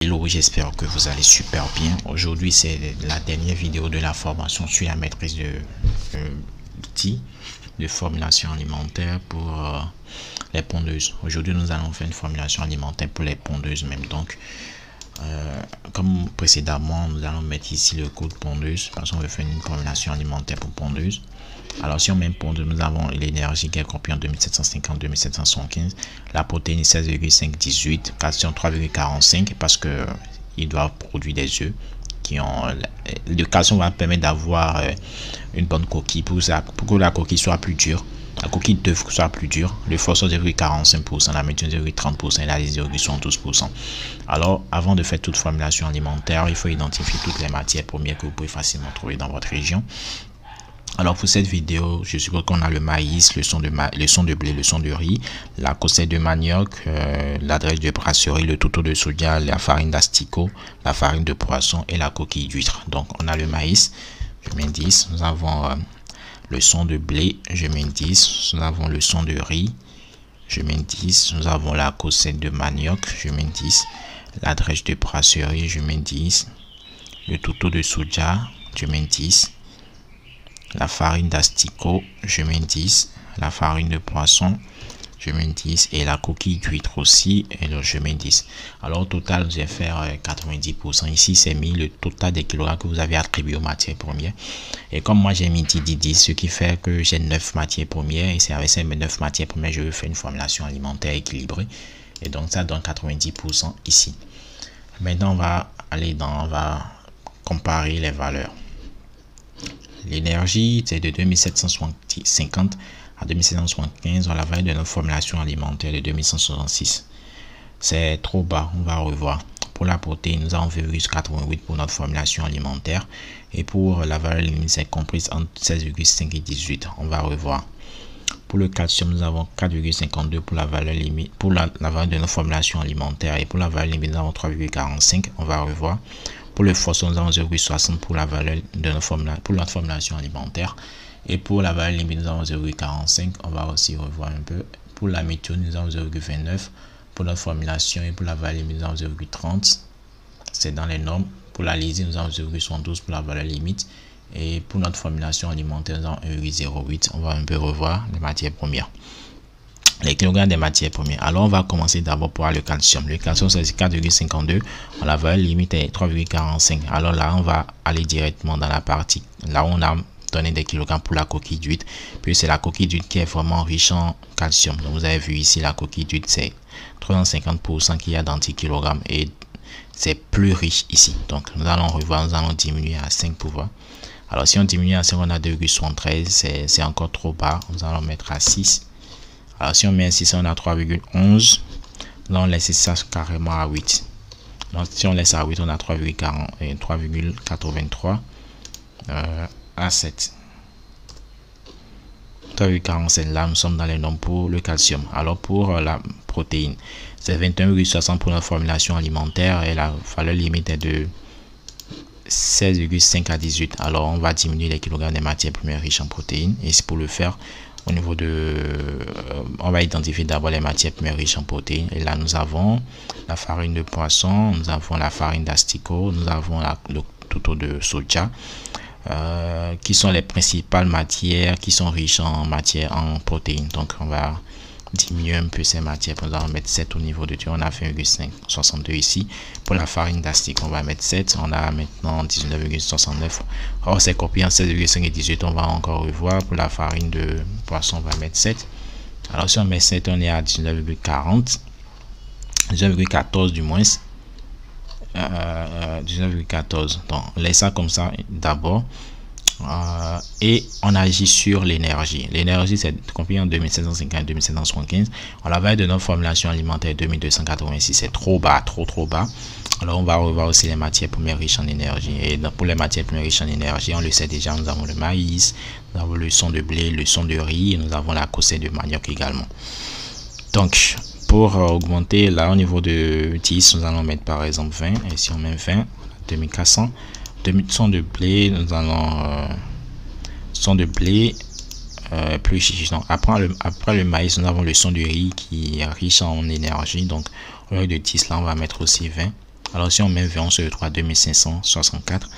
Hello, j'espère que vous allez super bien. Aujourd'hui, c'est la dernière vidéo de la formation sur la maîtrise de l'outil de formulation alimentaire pour les pondeuses. Aujourd'hui, nous allons faire une formulation alimentaire pour les pondeuses même. Donc, comme précédemment, nous allons mettre ici le code pondeuse parce qu'on veut faire une formulation alimentaire pour pondeuse. Alors, si on met pondeuse, nous avons l'énergie qui est comprise en 2750, 2775, la protéine 16,518, calcium 3,45 parce que il doit produire des œufs qui ont le calcium va permettre d'avoir une bonne coquille pour que la coquille soit plus dure. La coquille d'œuf soit plus dure, le phosphore 0,45%, la méthionine 0,30% et la lysine 0,72%. Alors, avant de faire toute formulation alimentaire, il faut identifier toutes les matières premières que vous pouvez facilement trouver dans votre région. Alors pour cette vidéo, je suppose qu'on a le maïs, le son de blé, le son de riz, la cossette de manioc, la drèche de brasserie, le toutou de soja, la farine d'asticot, la farine de poisson et la coquille d'huître. Donc on a le maïs, je mets 10, nous avons le son de blé, je mets 10, nous avons le son de riz, je mets 10, nous avons la cossette de manioc, je mets 10, la drèche de brasserie, je mets 10, le toutou de soja, je mets 10, la farine d'asticot, je mets 10, la farine de poisson, je mets 10 et la coquille d'huître aussi, et là, je mets 10. Alors au total, je vais faire 90%. Ici, c'est mis le total des kilogrammes que vous avez attribué aux matières premières. Et comme moi, j'ai mis 10, ce qui fait que j'ai 9 matières premières. Et c'est avec ces 9 matières premières, je vais faire une formulation alimentaire équilibrée. Et donc, ça donne 90% ici. Maintenant, on va comparer les valeurs. L'énergie, c'est de 2750 à 2775. On la valeur de notre formulation alimentaire de 2166. C'est trop bas, on va revoir. Pour la protéine, nous avons 0,88 pour notre formulation alimentaire. Et pour la valeur limite, c'est comprise entre 16,5 et 18. On va revoir. Pour le calcium, nous avons 4,52 pour la valeur limite, pour la valeur de notre formulation alimentaire. Et pour la valeur limite, nous avons 3,45. On va revoir. Pour le phosphore, nous avons 0,60 pour la valeur de notre formulation alimentaire. Et pour la valeur limite, nous avons 0,45. On va aussi revoir un peu. Pour la méthionine, nous avons 0,29 pour notre formulation. Et pour la valeur limite, nous avons 0,30. C'est dans les normes. Pour la lysine, nous avons 0,72 pour la valeur limite. Et pour notre formulation alimentaire, nous avons 1,08. On va un peu revoir les matières premières. Les kilogrammes des matières premières. Alors, on va commencer d'abord par le calcium. Le calcium, c'est 4,52. La valeur limite est 3,45. Alors là, on va aller directement dans la partie. Là, on a donné des kilogrammes pour la coquille d'huître. Puis, c'est la coquille d'huître qui est vraiment riche en calcium. Donc, vous avez vu ici, la coquille d'huître, c'est 350% qu'il y a d'antikilogrammes. Et c'est plus riche ici. Donc, nous allons revoir, nous allons diminuer à 5 pour voir. Alors, si on diminue à 5, on a 2,73. C'est encore trop bas. Nous allons mettre à 6. Alors, si on met un 6, on a 3,11. Là, on laisse ça carrément à 8. Donc, si on laisse à 8, on a 3,83 à 7. 3,47. Là, nous sommes dans les normes pour le calcium. Alors, pour la protéine, c'est 21,60 pour notre formulation alimentaire et la valeur limite est de 16,5 à 18. Alors, on va diminuer les kilogrammes des matières premières riches en protéines. Et c'est pour le faire. Au niveau on va identifier d'abord les matières premières riches en protéines. Et là, nous avons la farine de poisson, nous avons la farine d'asticot, nous avons le toutou de soja, qui sont les principales matières qui sont riches en protéines. Donc, on va diminuer un peu ces matières. Nous allons mettre 7 au niveau de Dieu. On a fait 1,62 ici. Pour la farine d'asticot, on va mettre 7. On a maintenant 19,69. Or, c'est copié en 16,5 et 18. On va encore revoir. Pour la farine de poisson, on va mettre 7. Alors, si on met 7, on est à 19,40. 19,14 du moins. 19,14. Donc, on laisse ça comme ça d'abord. Et on agit sur l'énergie. L'énergie, c'est compris en 2750 et 2775. On la valeur de notre formulation alimentaire 2286. C'est trop bas, trop bas. Alors, on va revoir aussi les matières premières riches en énergie. Et pour les matières premières riches en énergie, on le sait déjà, nous avons le maïs, nous avons le son de blé, le son de riz, et nous avons la cossette de manioc également. Donc, pour augmenter, là, au niveau de 10, nous allons mettre par exemple 20. Et si on met 20, 2400. Son de blé, nous allons son de blé plus riche. Donc, après le maïs, nous avons le son du riz qui est riche en énergie. Donc, au lieu de 10, là, on va mettre aussi 20. Alors si on met 20, on se retrouve à 2564.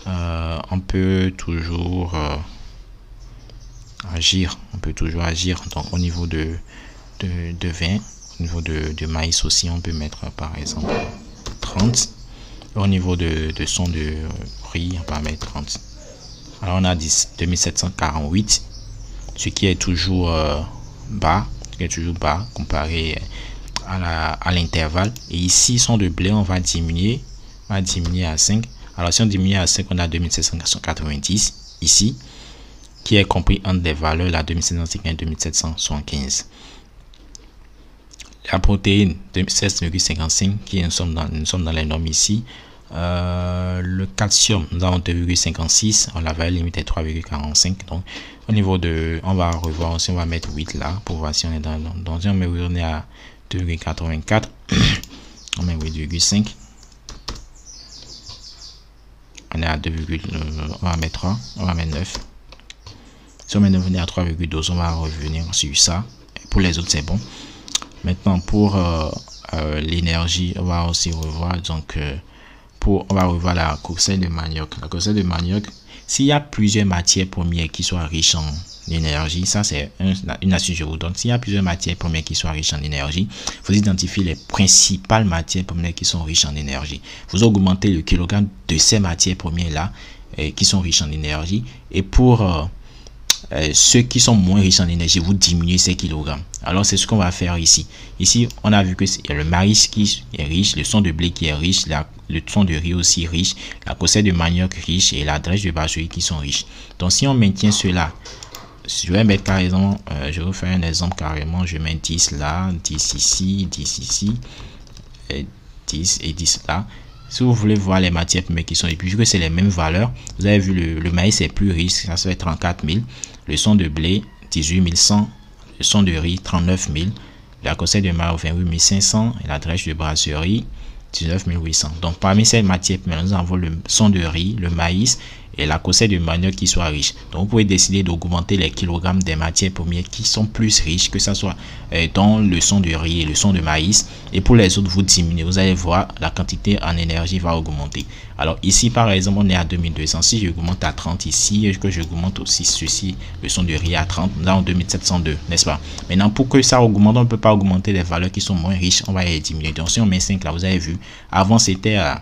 On peut toujours agir. On peut toujours agir. Donc au niveau de 20, au niveau de maïs aussi, on peut mettre par exemple 30. Au niveau de son de riz, on va mettre 30. Alors on a 2748, ce qui est toujours bas, comparé à l'intervalle. Et ici, son de blé, on va diminuer à 5. Alors si on diminue à 5, on a 2790 ici, qui est compris entre des valeurs là, 2750 et 2775. La protéine de 16,55 qui nous sommes dans les normes ici. Le calcium, nous avons 2,56, la valeur limite est 3,45. Donc au niveau de, on va revoir aussi, on va mettre 8 là pour voir si on est dans les normes. Donc si on est à 2,84, on met 8,5, on est à 2, on va mettre 3, on va mettre 9. Si on est revenu à 3,12, on va revenir sur ça. Pour les autres, c'est bon. Maintenant, pour l'énergie, on va aussi revoir. Donc, on va revoir la courcelle de manioc. La courcelle de manioc, s'il y a plusieurs matières premières qui soient riches en énergie, ça c'est une astuce que je vous donne. S'il y a plusieurs matières premières qui soient riches en énergie, vous identifiez les principales matières premières qui sont riches en énergie. Vous augmentez le kilogramme de ces matières premières là qui sont riches en énergie. Et pour ceux qui sont moins riches en énergie, vous diminuez ces kilogrammes. Alors c'est ce qu'on va faire ici. Ici on a vu que c'est le maïs qui est riche, le son de blé qui est riche, le son de riz aussi riche, la courcelle de manioc riche et la drèche de brasserie qui sont riches. Donc si on maintient cela, je vais mettre carrément, je vais vous faire un exemple carrément, je mets 10 là, 10 ici, 10 ici, et 10 et 10 là. Si vous voulez voir les matières premières qui sont, et puis vu que c'est les mêmes valeurs, vous avez vu le maïs est plus riche, ça se fait 34 000, le son de blé 18 100, le son de riz 39 000, la courcelle de manioc 28 500 et la drèche de brasserie 19 800. Donc parmi ces matières premières, nous avons le son de riz, le maïs et la courcelle de manioc qui soit riche. Donc vous pouvez décider d'augmenter les kilogrammes des matières premières qui sont plus riches, que ça soit dans le son de riz et le son de maïs, et pour les autres vous diminuez. Vous allez voir, la quantité en énergie va augmenter. Alors ici par exemple on est à 2200, si j'augmente à 30 ici et que j'augmente aussi ceci, le son de riz à 30, nous avons 2702, n'est-ce pas? Maintenant pour que ça augmente, on ne peut pas augmenter les valeurs qui sont moins riches, on va les diminuer. Donc si on met 5 là, vous avez vu, avant c'était à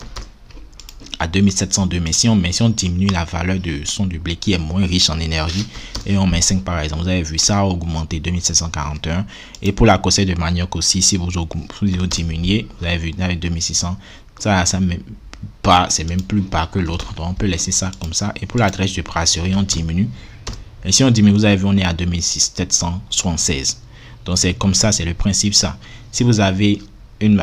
2702, mais si on diminue la valeur de son du blé qui est moins riche en énergie et on met 5 par exemple, vous avez vu, ça a augmenté 2741. Et pour la courcelle de manioc aussi, si vous diminuez, vous avez vu, avec 2600, ça même pas, c'est même plus bas que l'autre, donc on peut laisser ça comme ça. Et pour la drèche de brasserie, on diminue, et si on diminue, vous avez vu, on est à 2776. Donc c'est comme ça, c'est le principe ça. Si vous avez une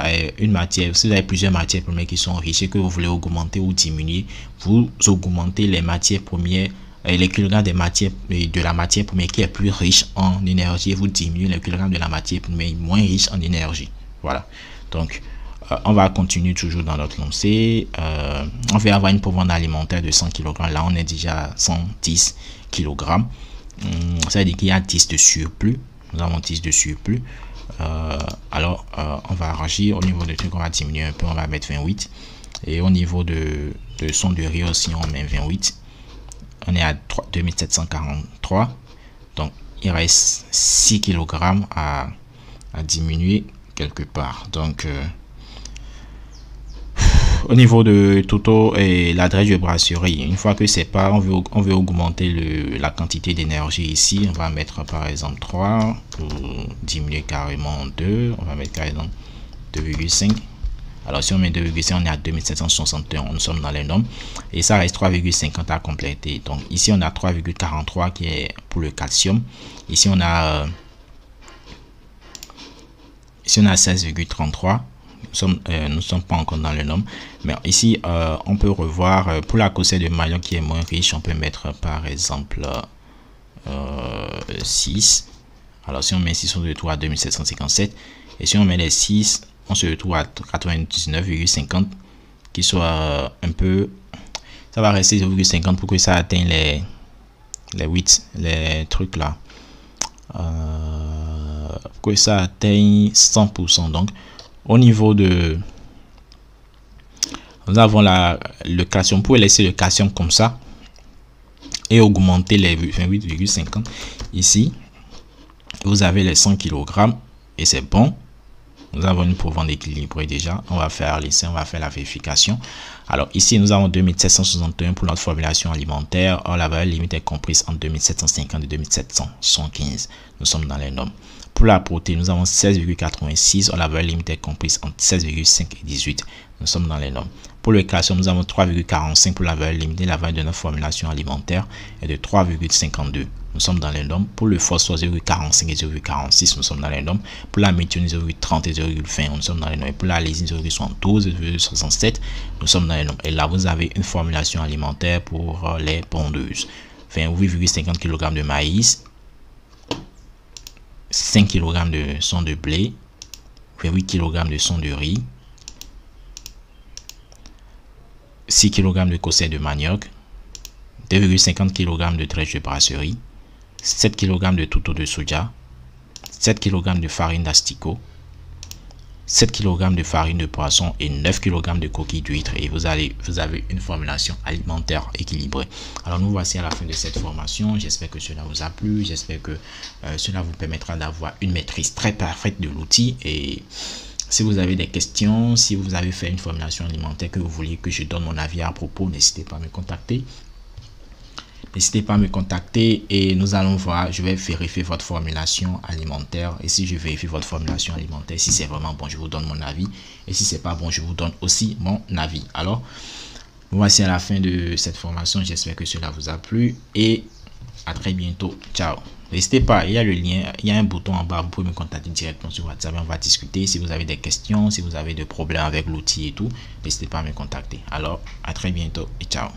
matière, si vous avez plusieurs matières premières qui sont riches et que vous voulez augmenter ou diminuer, vous augmentez les matières premières, les kilogrammes des matières, de la matière première qui est plus riche en énergie, et vous diminuez les kilogrammes de la matière première moins riche en énergie. Voilà. Donc on va continuer toujours dans notre lancée. On va avoir une provende alimentaire de 100 kg. Là on est déjà à 110 kg. Ça veut dire qu'il y a 10 de surplus. Nous avons 10 de surplus. Alors on va arranger au niveau de truc, on va diminuer un peu, on va mettre 28, et au niveau de son de riz aussi on met 28. On est à 2743, donc il reste 6 kg à diminuer quelque part. Donc au niveau de Toto et la drèche de brasserie, une fois que c'est pas, on veut augmenter la quantité d'énergie ici, on va mettre par exemple 3 pour diminuer carrément 2, on va mettre par exemple 2,5. Alors si on met 2,5, on est à 2761, nous sommes dans les normes, et ça reste 3,50 à compléter. Donc ici on a 3,43 qui est pour le calcium, ici on a 16,33. Nous ne sommes pas encore dans le nombre, mais ici on peut revoir pour la courcelle de manioc qui est moins riche, on peut mettre par exemple 6. Alors si on met 6, on se retrouve à 2757, et si on met les 6, on se retrouve à 99,50, qui soit un peu, ça va rester 0,50 pour que ça atteigne les 8, les trucs là, que ça atteigne 100%. Donc au niveau de Nous avons le calcium. Vous pouvez laisser le calcium comme ça et augmenter les 28,50. Ici, vous avez les 100 kg et c'est bon. Nous avons une provende équilibrée déjà. On va faire l'essai, on va faire la vérification. Alors ici, nous avons 2761 pour notre formulation alimentaire. Or, la valeur limite est comprise entre 2750 et 2715. Nous sommes dans les normes. Pour la protéine, nous avons 16,86. Or, la valeur limite est comprise entre 16,5 et 18. Nous sommes dans les normes. Pour le calcium, nous avons 3,45 pour la valeur limitée. La valeur de notre formulation alimentaire est de 3,52. Nous sommes dans les normes. Pour le phosphore, 0,45 et 0,46, nous sommes dans les normes. Pour la méthionine, 0,30 et 0,20, nous sommes dans les normes. Et pour la lysine, 0,72 et 0,67, nous sommes dans les normes. Et là, vous avez une formulation alimentaire pour les pondeuses. 28,50 kg de maïs, 5 kg de son de blé, 8 kg de son de riz, 6 kg de cossets de manioc, 2,50 kg de drèche de brasserie, 7 kg de touto de soja, 7 kg de farine d'asticot, 7 kg de farine de poisson et 9 kg de coquilles d'huître. Et vous avez une formulation alimentaire équilibrée. Alors nous voici à la fin de cette formation. J'espère que cela vous a plu. J'espère que cela vous permettra d'avoir une maîtrise très parfaite de l'outil. Et si vous avez des questions, si vous avez fait une formulation alimentaire que vous vouliez que je donne mon avis à propos, n'hésitez pas à me contacter. N'hésitez pas à me contacter et nous allons voir. Je vais vérifier votre formulation alimentaire. Et si je vérifie votre formulation alimentaire, si c'est vraiment bon, je vous donne mon avis. Et si c'est pas bon, je vous donne aussi mon avis. Alors, voici à la fin de cette formation. J'espère que cela vous a plu. Et à très bientôt. Ciao. N'hésitez pas, il y a le lien, il y a un bouton en bas, vous pouvez me contacter directement sur WhatsApp et on va discuter. Si vous avez des questions, si vous avez des problèmes avec l'outil et tout, n'hésitez pas à me contacter. Alors, à très bientôt et ciao.